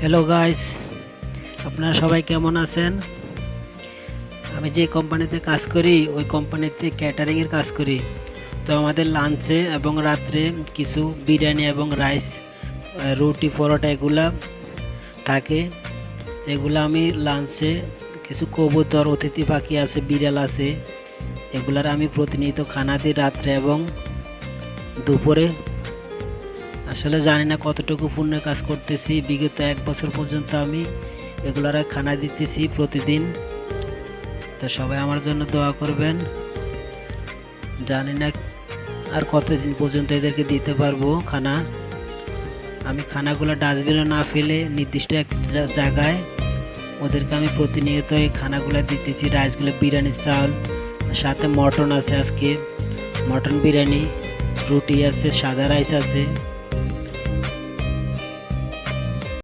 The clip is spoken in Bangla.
হ্যালো গাইস, আপনারা সবাই কেমন আছেন? আমি যে কোম্পানিতে কাজ করি ওই কোম্পানিতে ক্যাটারিংয়ের কাজ করি। তো আমাদের লাঞ্চে এবং রাত্রে কিছু বিরিয়ানি এবং রাইস, রুটি, পরোটা এগুলা থাকে। এগুলো আমি লাঞ্চে কিছু কবুতর, অতিথি পাখি আছে, বিড়াল আছে, এগুলার আমি প্রতিনিয়ত খানা দিই রাত্রে এবং দুপুরে। আসলে জানি না কতটুকু পুণ্যের কাজ করতেছি। বিগত 1 বছর পর্যন্ত আমি এগুলার খানা দিতেছি প্রতিদিন। তো সবাই আমার জন্য দোয়া করবেন। জানি না আর কতদিন পর্যন্ত এদেরকে দিতে পারবো খানা। আমি খানাগুলো ডাস্টবিনে না ফেলে নির্দিষ্ট এক জায়গায় ওদেরকে আমি প্রতিনিয়ত এই খানাগুলো দিতেছি। রাইসগুলো বিরিয়ানির চাল, সাথে মটন আছে, আজকে মটন বিরিয়ানি, রুটি আছে, সাদা রাইস আছে।